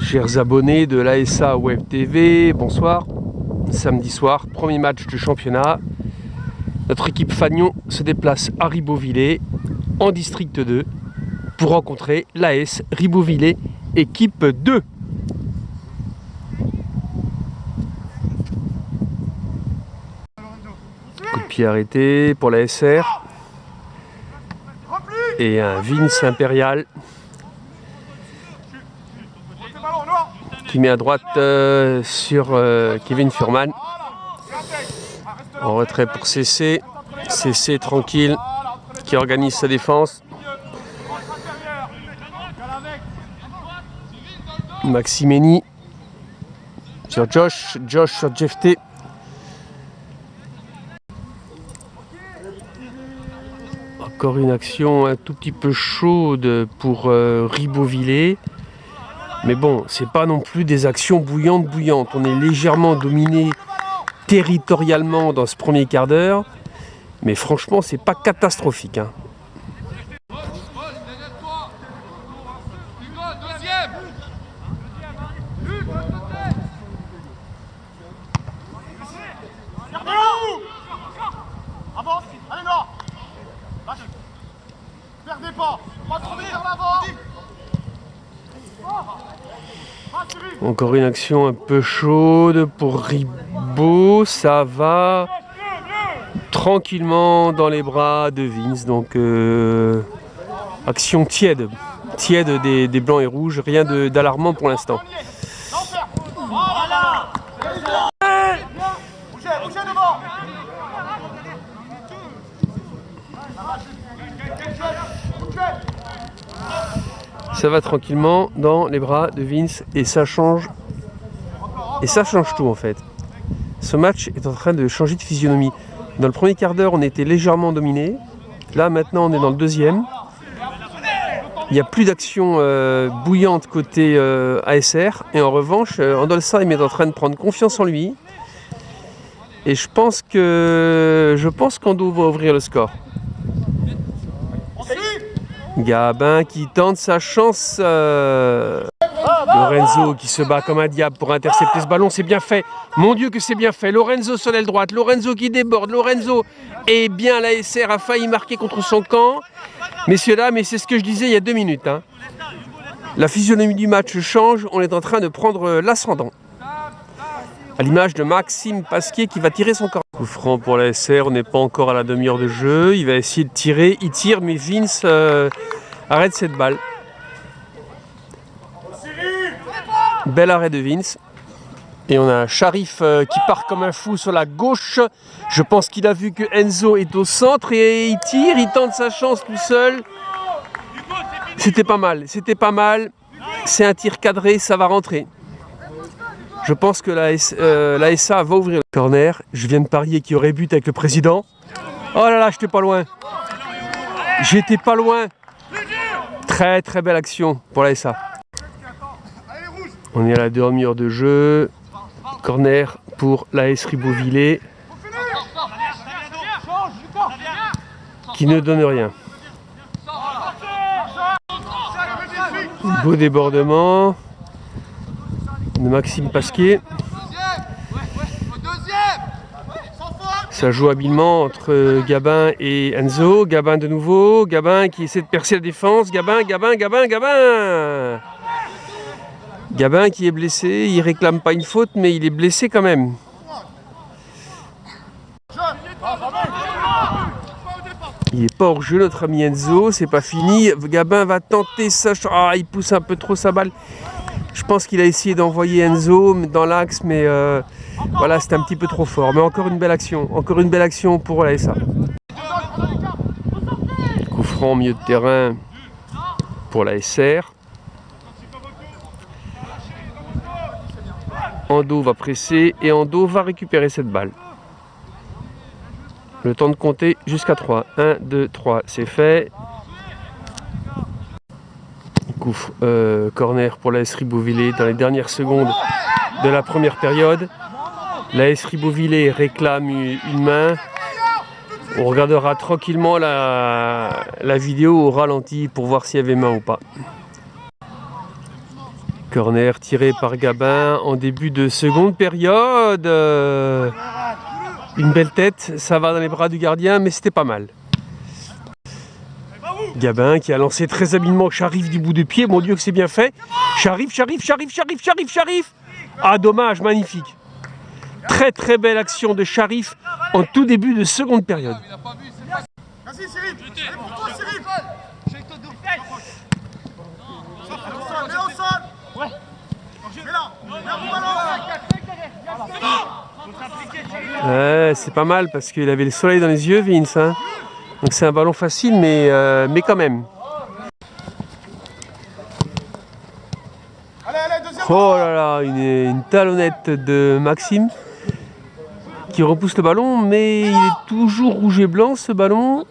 Chers abonnés de l'ASA Web TV, bonsoir. Samedi soir, premier match du championnat. Notre équipe Fagnon se déplace à Ribeauvillé, en district 2, pour rencontrer l'AS Ribeauvillé, équipe 2. Coup de pied arrêté pour la SR. Et un Vince Impérial qui met à droite sur Kevin Furman. En retrait pour CC. CC tranquille qui organise sa défense. Maximeni sur Josh. Josh sur Jeff T. Encore une action un tout petit peu chaude pour Ribeauvillé. Mais bon, c'est pas non plus des actions bouillantes. On est légèrement dominé territorialement dans ce premier quart d'heure. Mais franchement, c'est pas catastrophique. Encore une action un peu chaude pour Ribo. Ça va tranquillement dans les bras de Vince. Donc action tiède des blancs et rouges. Rien d'alarmant pour l'instant. Ça va tranquillement dans les bras de Vince et ça change tout en fait. Ce match est en train de changer de physionomie. Dans le premier quart d'heure, on était légèrement dominé. Là maintenant, on est dans le deuxième. Il n'y a plus d'action bouillante côté ASR. Et en revanche, Andolsheim est en train de prendre confiance en lui. Et je pense qu'Ando va ouvrir le score. Gabin qui tente sa chance. Lorenzo qui se bat comme un diable pour intercepter ce ballon. C'est bien fait. Mon Dieu que c'est bien fait. Lorenzo sur l'aile droite. Lorenzo qui déborde. Lorenzo. Et bien l'ASR a failli marquer contre son camp. Messieurs, dames, et c'est ce que je disais il y a 2 minutes. La physionomie du match change. On est en train de prendre l'ascendant. À l'image de Maxime Pasquier qui va tirer son corps. Coup franc pour la SR, on n'est pas encore à la demi-heure de jeu. Il va essayer de tirer, il tire, mais Vince arrête cette balle. Bel arrêt de Vince. Et on a Sharif qui part comme un fou sur la gauche. Je pense qu'il a vu que Enzo est au centre et il tire, il tente sa chance tout seul. C'était pas mal. C'est un tir cadré, ça va rentrer. Je pense que la SA va ouvrir le corner. Je viens de parier qu'il y aurait but avec le président. Oh là là, j'étais pas loin. Très très belle action pour la SA. On est à la demi-heure de jeu. Corner pour l'AS Ribeauvillé. Qui ne donne rien. Beau débordement de Maxime Pasquier. Ça joue habilement entre Gabin et Enzo. Gabin de nouveau. Gabin qui essaie de percer la défense. Gabin. Gabin qui est blessé. Il réclame pas une faute, mais il est blessé quand même. Il n'est pas hors jeu, notre ami Enzo. C'est pas fini. Gabin va tenter sa chance. Ah, il pousse un peu trop sa balle. Je pense qu'il a essayé d'envoyer Enzo dans l'axe, mais voilà, c'était un petit peu trop fort. Mais encore une belle action pour la SA. Coup franc au milieu de terrain pour la SR. Ando va presser et Ando va récupérer cette balle. Le temps de compter jusqu'à 3. 1, 2, 3, c'est fait. Corner pour l'AS Ribeauvillé dans les dernières secondes de la première période. L'AS Ribeauvillé réclame une main. On regardera tranquillement la vidéo au ralenti pour voir s'il y avait main ou pas. Corner tiré par Gabin en début de seconde période. Une belle tête, ça va dans les bras du gardien, mais c'était pas mal. Gabin qui a lancé très habilement Sharif du bout de pied. Mon Dieu que c'est bien fait. Sharif. Ah dommage, magnifique. Très très belle action de Sharif en tout début de seconde période. Vas-y Cyril, c'est pour toi Cyril. Mets au sol. Ouais. Mets là. Ouais, c'est pas mal parce qu'il avait le soleil dans les yeux, Vince. Hein. Donc c'est un ballon facile, mais quand même. Oh là là, une talonnette de Maxime qui repousse le ballon, mais il est toujours rouge et blanc ce ballon.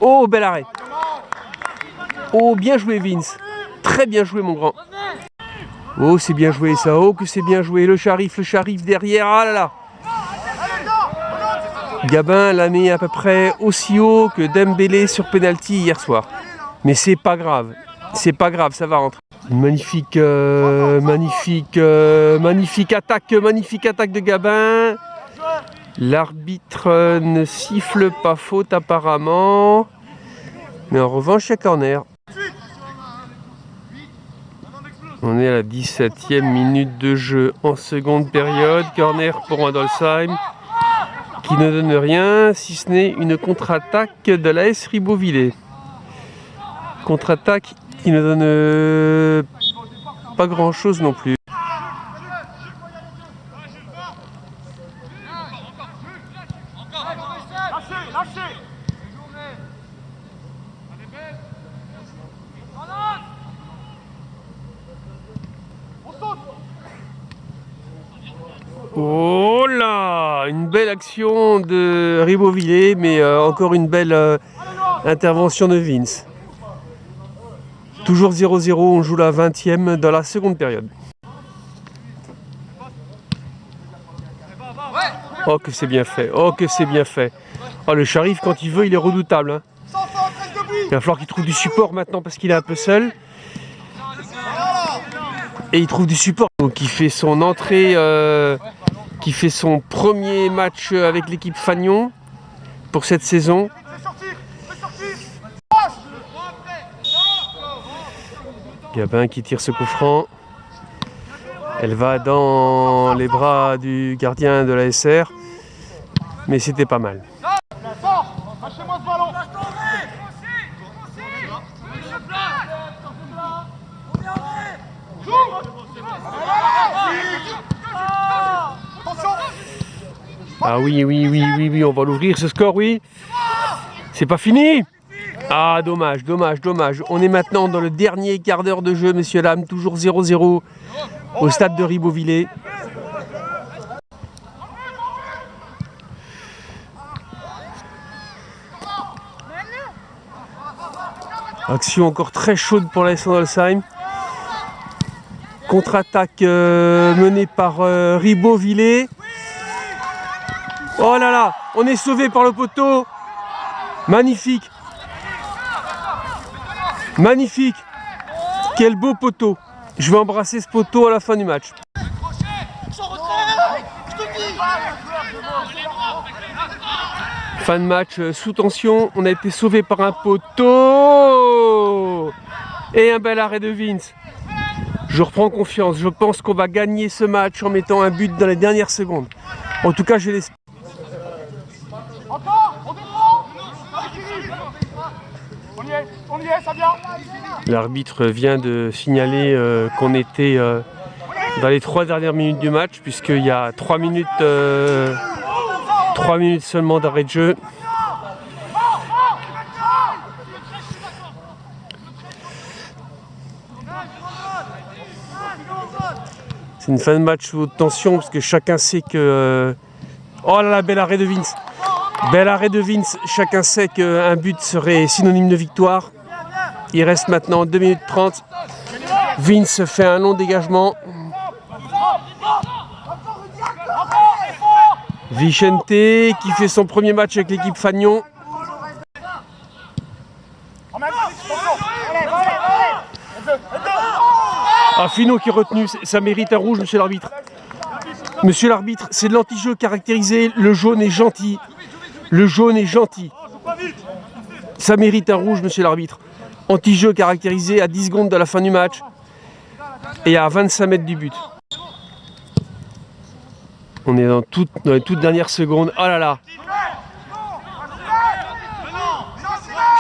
Oh, bel arrêt. Oh, bien joué Vince. Très bien joué mon grand. Oh, c'est bien joué ça. Oh, que c'est bien joué. Le Sharif derrière. Ah là là. Gabin l'a mis à peu près aussi haut que Dembélé sur penalty hier soir. Mais c'est pas grave. C'est pas grave, ça va rentrer. Magnifique attaque de Gabin. L'arbitre ne siffle pas faute apparemment. Mais en revanche, il y a corner. On est à la 17e minute de jeu en seconde période. Corner pour Randolph-Heim qui ne donne rien si ce n'est une contre-attaque de l'AS Ribeauvillé. Contre-attaque qui ne donne pas grand-chose non plus. Oh là, une belle action de Ribeauvillé, mais encore une belle intervention de Vince. Toujours 0-0, on joue la 20e dans la seconde période. Oh que c'est bien fait, oh que c'est bien fait. Oh le Sharif quand il veut il est redoutable. Hein. Il va falloir qu'il trouve du support maintenant parce qu'il est un peu seul. Et il trouve du support. Donc il fait son entrée, qui fait son premier match avec l'équipe Fagnon pour cette saison. Gabin qui tire ce coup franc. Elle va dans les bras du gardien de la SR. Mais c'était pas mal. Ah oui, on va l'ouvrir ce score, oui. C'est pas fini. Ah, dommage. On est maintenant dans le dernier quart d'heure de jeu, messieurs, dames. Toujours 0-0 au stade de Ribeauvillé. Action encore très chaude pour l'AS Randolph-Heim. Contre-attaque menée par Ribeauvillé. Oh là là, on est sauvé par le poteau. Magnifique. Quel beau poteau. Je vais embrasser ce poteau à la fin du match. Fin de match sous tension. On a été sauvé par un poteau. Et un bel arrêt de Vince. Je reprends confiance. Je pense qu'on va gagner ce match en mettant un but dans les dernières secondes. En tout cas, je l'espère. L'arbitre vient de signaler qu'on était dans les 3 dernières minutes du match, puisqu'il y a 3 minutes seulement d'arrêt de jeu. C'est une fin de match sous haute tension, parce que chacun sait que... Oh là là, bel arrêt de Vince. Chacun sait qu'un but serait synonyme de victoire. Il reste maintenant 2 minutes 30. Vince fait un long dégagement. Vicente qui fait son premier match avec l'équipe Fagnon. Ah, Finot qui est retenu, ça mérite un rouge, monsieur l'arbitre. Monsieur l'arbitre, c'est de l'anti-jeu caractérisé, le jaune est gentil. Le jaune est gentil. Ça mérite un rouge, monsieur l'arbitre. Anti-jeu caractérisé à 10 secondes de la fin du match et à 25 mètres du but. On est dans les toutes dernières secondes. Oh là là.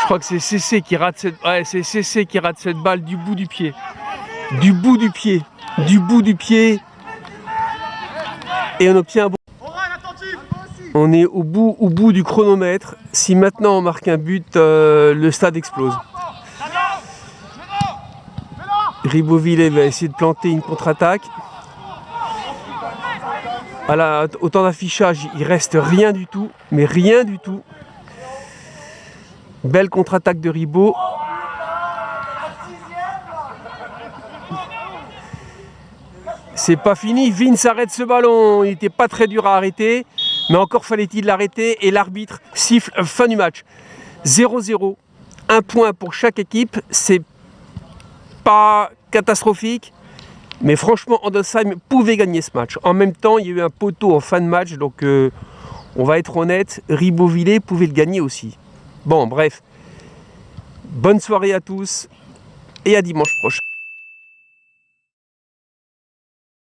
Je crois que c'est CC qui rate cette... Ouais, c'est CC qui rate cette balle du bout du pied. Du bout du pied. Du bout du pied. Et on obtient un bon... On est au bout du chronomètre. Si maintenant on marque un but, le stade explose. Ribeauvillé va essayer de planter une contre-attaque. Voilà, au temps d'affichage, il reste rien du tout, mais rien du tout. Belle contre-attaque de Ribot. C'est pas fini, Vince arrête ce ballon, il n'était pas très dur à arrêter, mais encore fallait-il l'arrêter et l'arbitre siffle fin du match. 0-0, un point pour chaque équipe, c'est pas catastrophique, mais franchement Andelsheim pouvait gagner ce match. En même temps, il y a eu un poteau en fin de match, donc on va être honnête, Ribeauvillé pouvait le gagner aussi. Bon, bref, bonne soirée à tous et à dimanche prochain.